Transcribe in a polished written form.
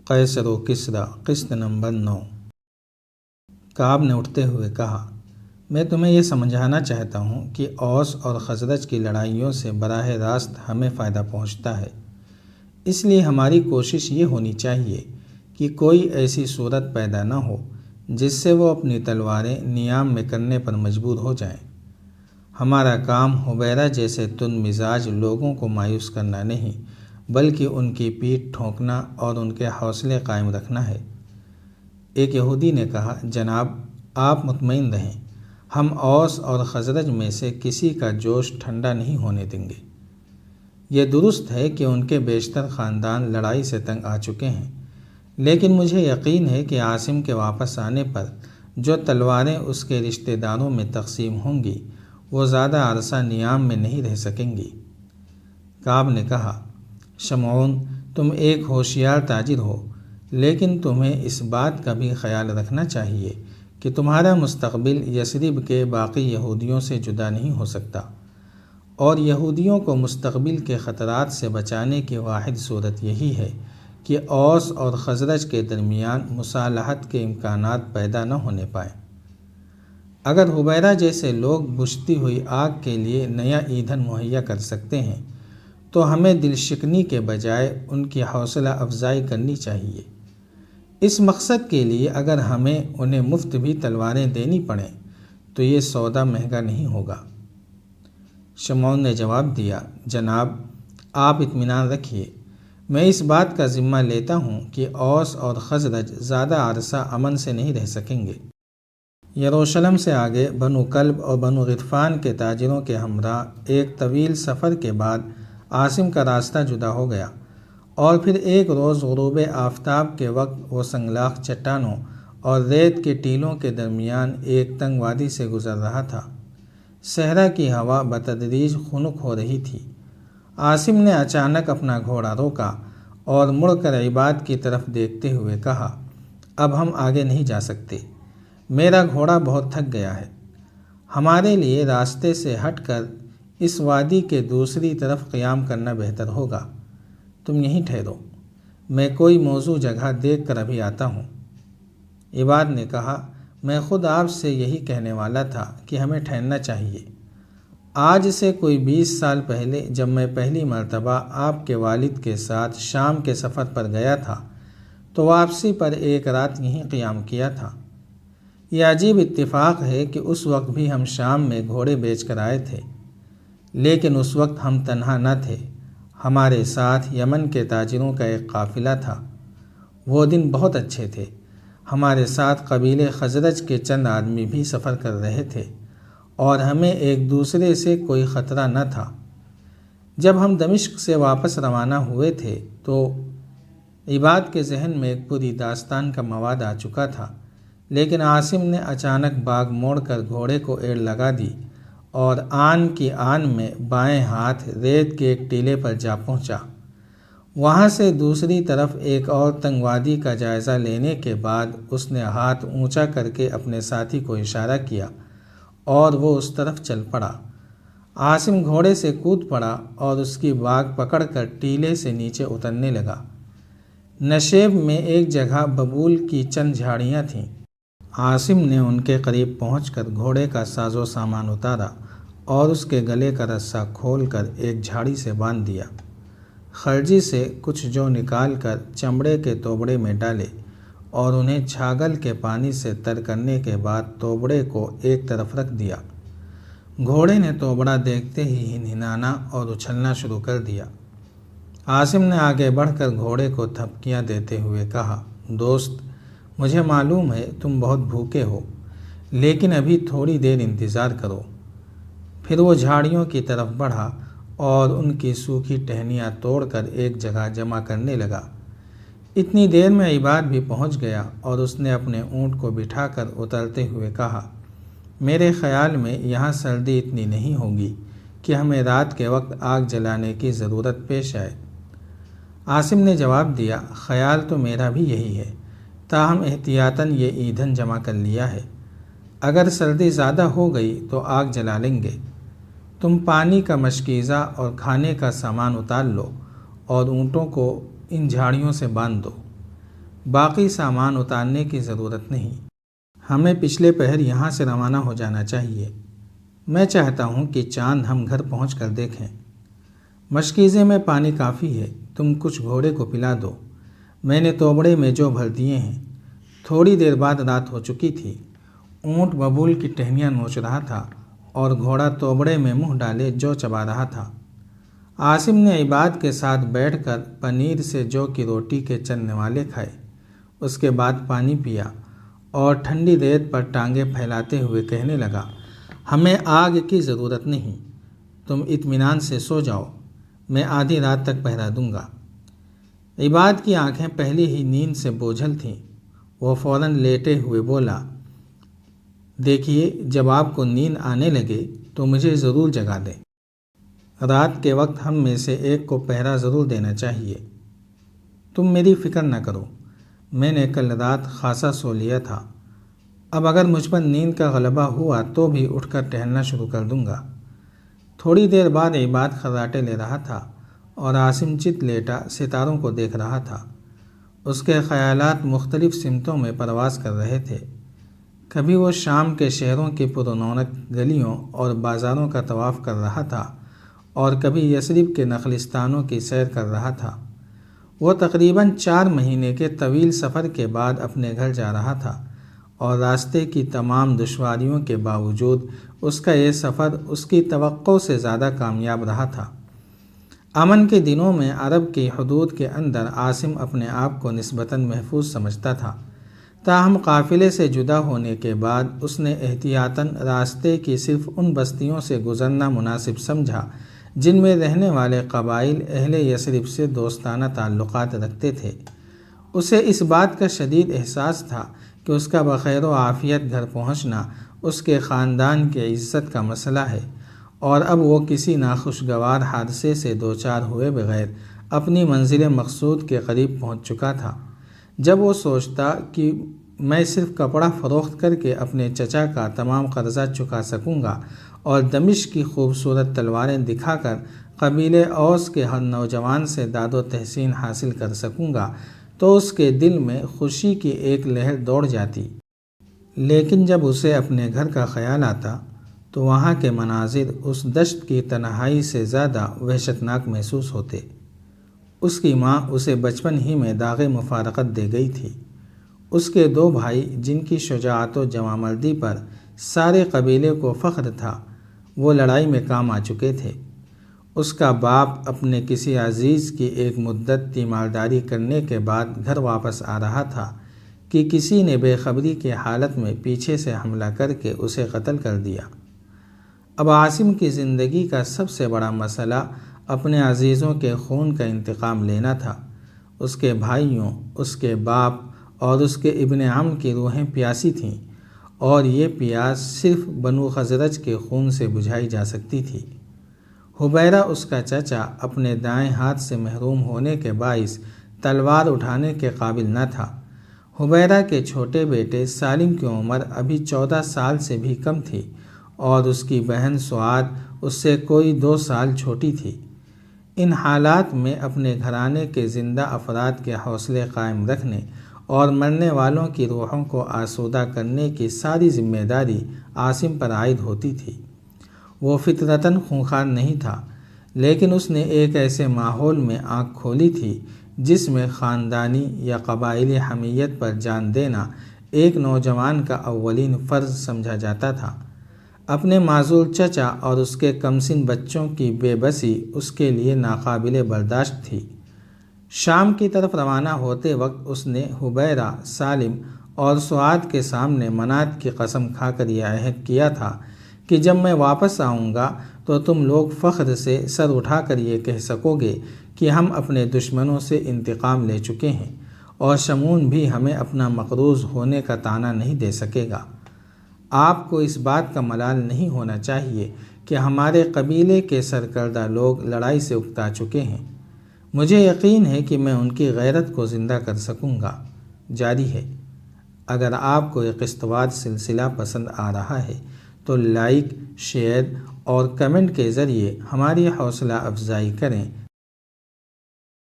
قیصر و کسریٰ قسط نمبر 9۔ کعب نے اٹھتے ہوئے کہا، میں تمہیں یہ سمجھانا چاہتا ہوں کہ اوس اور خزرج کی لڑائیوں سے براہ راست ہمیں فائدہ پہنچتا ہے، اس لیے ہماری کوشش یہ ہونی چاہیے کہ کوئی ایسی صورت پیدا نہ ہو جس سے وہ اپنی تلواریں نیام میں کرنے پر مجبور ہو جائیں۔ ہمارا کام حبیرہ جیسے تند مزاج لوگوں کو مایوس کرنا نہیں، بلکہ ان کی پیٹھ ٹھونکنا اور ان کے حوصلے قائم رکھنا ہے۔ ایک یہودی نے کہا، جناب آپ مطمئن رہیں، ہم اوس اور خزرج میں سے کسی کا جوش ٹھنڈا نہیں ہونے دیں گے۔ یہ درست ہے کہ ان کے بیشتر خاندان لڑائی سے تنگ آ چکے ہیں، لیکن مجھے یقین ہے کہ عاصم کے واپس آنے پر جو تلواریں اس کے رشتہ داروں میں تقسیم ہوں گی وہ زیادہ عرصہ نیام میں نہیں رہ سکیں گی۔ کعب نے کہا، شمعون تم ایک ہوشیار تاجر ہو، لیکن تمہیں اس بات کا بھی خیال رکھنا چاہیے کہ تمہارا مستقبل یثرب کے باقی یہودیوں سے جدا نہیں ہو سکتا، اور یہودیوں کو مستقبل کے خطرات سے بچانے کی واحد صورت یہی ہے کہ اوس اور خزرج کے درمیان مصالحت کے امکانات پیدا نہ ہونے پائیں۔ اگر حبیرہ جیسے لوگ بجھتی ہوئی آگ کے لیے نیا ایندھن مہیا کر سکتے ہیں تو ہمیں دل شکنی کے بجائے ان کی حوصلہ افزائی کرنی چاہیے۔ اس مقصد کے لیے اگر ہمیں انہیں مفت بھی تلواریں دینی پڑیں تو یہ سودا مہنگا نہیں ہوگا۔ شمعون نے جواب دیا، جناب آپ اطمینان رکھیے، میں اس بات کا ذمہ لیتا ہوں کہ اوس اور خزرج زیادہ عرصہ امن سے نہیں رہ سکیں گے۔ یروشلم سے آگے بنو کلب اور بنو غطفان کے تاجروں کے ہمراہ ایک طویل سفر کے بعد عاصم کا راستہ جدا ہو گیا، اور پھر ایک روز غروب آفتاب کے وقت وہ سنگلاخ چٹانوں اور ریت کے ٹیلوں کے درمیان ایک تنگ وادی سے گزر رہا تھا۔ صحرا کی ہوا بتدریج خنک ہو رہی تھی۔ عاصم نے اچانک اپنا گھوڑا روکا اور مڑ کر عباد کی طرف دیکھتے ہوئے کہا، اب ہم آگے نہیں جا سکتے، میرا گھوڑا بہت تھک گیا ہے، ہمارے لیے راستے سے ہٹ کر اس وادی کے دوسری طرف قیام کرنا بہتر ہوگا، تم یہیں ٹھہرو، میں کوئی موزوں جگہ دیکھ کر ابھی آتا ہوں۔ عباد نے کہا، میں خود آپ سے یہی کہنے والا تھا کہ ہمیں ٹھہرنا چاہیے۔ آج سے کوئی 20 سال پہلے جب میں پہلی مرتبہ آپ کے والد کے ساتھ شام کے سفر پر گیا تھا تو واپسی پر ایک رات یہیں قیام کیا تھا۔ یہ عجیب اتفاق ہے کہ اس وقت بھی ہم شام میں گھوڑے بیچ کر آئے تھے، لیکن اس وقت ہم تنہا نہ تھے، ہمارے ساتھ یمن کے تاجروں کا ایک قافلہ تھا۔ وہ دن بہت اچھے تھے، ہمارے ساتھ قبیلے خزرج کے چند آدمی بھی سفر کر رہے تھے اور ہمیں ایک دوسرے سے کوئی خطرہ نہ تھا۔ جب ہم دمشق سے واپس روانہ ہوئے تھے تو عباد کے ذہن میں ایک پوری داستان کا مواد آ چکا تھا، لیکن عاصم نے اچانک باغ موڑ کر گھوڑے کو ایڑ لگا دی اور آن کی آن میں بائیں ہاتھ ریت کے ایک ٹیلے پر جا پہنچا۔ وہاں سے دوسری طرف ایک اور تنگ وادی کا جائزہ لینے کے بعد اس نے ہاتھ اونچا کر کے اپنے ساتھی کو اشارہ کیا اور وہ اس طرف چل پڑا۔ عاصم گھوڑے سے کود پڑا اور اس کی باگ پکڑ کر ٹیلے سے نیچے اترنے لگا۔ نشیب میں ایک جگہ ببول کی چند جھاڑیاں تھیں۔ عاصم نے ان کے قریب پہنچ کر گھوڑے کا ساز و سامان اتارا اور اس کے گلے کا رسہ کھول کر ایک جھاڑی سے باندھ دیا۔ خرجی سے کچھ جو نکال کر چمڑے کے توبڑے میں ڈالے اور انہیں چھاگل کے پانی سے تر کرنے کے بعد توبڑے کو ایک طرف رکھ دیا۔ گھوڑے نے توبڑا دیکھتے ہی ہنہنانا اور اچھلنا شروع کر دیا۔ عاصم نے آگے بڑھ کر گھوڑے کو تھپکیاں دیتے ہوئے کہا، دوست مجھے معلوم ہے تم بہت بھوکے ہو، لیکن ابھی تھوڑی دیر انتظار کرو۔ پھر وہ جھاڑیوں کی طرف بڑھا اور ان کی سوکھی ٹہنیاں توڑ کر ایک جگہ جمع کرنے لگا۔ اتنی دیر میں عباد بھی پہنچ گیا اور اس نے اپنے اونٹ کو بٹھا کر اترتے ہوئے کہا، میرے خیال میں یہاں سردی اتنی نہیں ہوگی کہ ہمیں رات کے وقت آگ جلانے کی ضرورت پیش آئے۔ عاصم نے جواب دیا، خیال تو میرا بھی یہی ہے، تاہم احتیاطاً یہ ایندھن جمع کر لیا ہے، اگر سردی زیادہ ہو گئی تو آگ جلا لیں گے۔ تم پانی کا مشکیزہ اور کھانے کا سامان اتار لو اور اونٹوں کو ان جھاڑیوں سے باندھ دو۔ باقی سامان اتارنے کی ضرورت نہیں۔ ہمیں پچھلے پہر یہاں سے روانہ ہو جانا چاہیے۔ میں چاہتا ہوں کہ چاند ہم گھر پہنچ کر دیکھیں۔ مشکیزے میں پانی کافی ہے، تم کچھ گھوڑے کو پلا دو۔ میں نے توبڑے میں جو بھر دیے ہیں۔ تھوڑی دیر بعد رات ہو چکی تھی۔ اونٹ ببول کی ٹہنیاں نوچ رہا تھا اور گھوڑا توبڑے میں منہ ڈالے جو چبا رہا تھا۔ عاصم نے عباد کے ساتھ بیٹھ کر پنیر سے جو کی روٹی کے چند نوالے کھائے، اس کے بعد پانی پیا اور ٹھنڈی ریت پر ٹانگیں پھیلاتے ہوئے کہنے لگا، ہمیں آگ کی ضرورت نہیں، تم اطمینان سے سو جاؤ، میں آدھی رات تک پہرا دوں گا۔ عباد کی آنکھیں پہلے ہی نیند سے بوجھل تھیں۔ وہ فوراً لیٹے ہوئے بولا، دیکھیے جب آپ کو نیند آنے لگے تو مجھے ضرور جگا دیں۔ رات کے وقت ہم میں سے ایک کو پہرا ضرور دینا چاہیے۔ تم میری فکر نہ کرو، میں نے کل رات خاصا سو لیا تھا، اب اگر مجھ پر نیند کا غلبہ ہوا تو بھی اٹھ کر ٹہلنا شروع کر دوں گا۔ تھوڑی دیر بعد عباد خراٹے لے رہا تھا اور عاصم چت لیٹا ستاروں کو دیکھ رہا تھا۔ اس کے خیالات مختلف سمتوں میں پرواز کر رہے تھے۔ کبھی وہ شام کے شہروں کی پررونق گلیوں اور بازاروں کا طواف کر رہا تھا اور کبھی یثرب کے نخلستانوں کی سیر کر رہا تھا۔ وہ تقریباً 4 مہینے کے طویل سفر کے بعد اپنے گھر جا رہا تھا اور راستے کی تمام دشواریوں کے باوجود اس کا یہ سفر اس کی توقع سے زیادہ کامیاب رہا تھا۔ امن کے دنوں میں عرب کی حدود کے اندر عاصم اپنے آپ کو نسبتاً محفوظ سمجھتا تھا، تاہم قافلے سے جدا ہونے کے بعد اس نے احتیاطاً راستے کی صرف ان بستیوں سے گزرنا مناسب سمجھا جن میں رہنے والے قبائل اہل یثرب سے دوستانہ تعلقات رکھتے تھے۔ اسے اس بات کا شدید احساس تھا کہ اس کا بخیر و عافیت گھر پہنچنا اس کے خاندان کی عزت کا مسئلہ ہے، اور اب وہ کسی ناخوشگوار حادثے سے دوچار ہوئے بغیر اپنی منزل مقصود کے قریب پہنچ چکا تھا۔ جب وہ سوچتا کہ میں صرف کپڑا فروخت کر کے اپنے چچا کا تمام قرضہ چکا سکوں گا اور دمشق کی خوبصورت تلواریں دکھا کر قبیلے اوس کے ہر نوجوان سے داد و تحسین حاصل کر سکوں گا، تو اس کے دل میں خوشی کی ایک لہر دوڑ جاتی۔ لیکن جب اسے اپنے گھر کا خیال آتا تو وہاں کے مناظر اس دشت کی تنہائی سے زیادہ وحشتناک محسوس ہوتے۔ اس کی ماں اسے بچپن ہی میں داغ مفارقت دے گئی تھی۔ اس کے 2 بھائی جن کی شجاعت و جوانمردی پر سارے قبیلے کو فخر تھا، وہ لڑائی میں کام آ چکے تھے۔ اس کا باپ اپنے کسی عزیز کی ایک مدت تیمارداری کرنے کے بعد گھر واپس آ رہا تھا کہ کسی نے بے خبری کی حالت میں پیچھے سے حملہ کر کے اسے قتل کر دیا۔ اب عاصم کی زندگی کا سب سے بڑا مسئلہ اپنے عزیزوں کے خون کا انتقام لینا تھا۔ اس کے بھائیوں، اس کے باپ اور اس کے ابن عم کی روحیں پیاسی تھیں، اور یہ پیاس صرف بنو خزرج کے خون سے بجھائی جا سکتی تھی۔ حبیرہ اس کا چچا اپنے دائیں ہاتھ سے محروم ہونے کے باعث تلوار اٹھانے کے قابل نہ تھا۔ حبیرہ کے چھوٹے بیٹے سالم کی عمر ابھی 14 سال سے بھی کم تھی، اور اس کی بہن سعاد اس سے کوئی 2 سال چھوٹی تھی۔ ان حالات میں اپنے گھرانے کے زندہ افراد کے حوصلے قائم رکھنے اور مرنے والوں کی روحوں کو آسودہ کرنے کی ساری ذمہ داری عاصم پر عائد ہوتی تھی۔ وہ فطرتاً خونخوار نہیں تھا، لیکن اس نے ایک ایسے ماحول میں آنکھ کھولی تھی جس میں خاندانی یا قبائلی حمیت پر جان دینا ایک نوجوان کا اولین فرض سمجھا جاتا تھا۔ اپنے معزول چچا اور اس کے کمسن بچوں کی بے بسی اس کے لیے ناقابل برداشت تھی۔ شام کی طرف روانہ ہوتے وقت اس نے حبیرہ، سالم اور سعاد کے سامنے منات کی قسم کھا کر یہ عہد کیا تھا کہ جب میں واپس آؤں گا تو تم لوگ فخر سے سر اٹھا کر یہ کہہ سکو گے کہ ہم اپنے دشمنوں سے انتقام لے چکے ہیں، اور شمون بھی ہمیں اپنا مقروض ہونے کا طعنہ نہیں دے سکے گا۔ آپ کو اس بات کا ملال نہیں ہونا چاہیے کہ ہمارے قبیلے کے سرکردہ لوگ لڑائی سے اکتا چکے ہیں۔ مجھے یقین ہے کہ میں ان کی غیرت کو زندہ کر سکوں گا۔ جاری ہے۔ اگر آپ کو یہ قسطوار سلسلہ پسند آ رہا ہے تو لائک، شیئر اور کمنٹ کے ذریعے ہماری حوصلہ افزائی کریں۔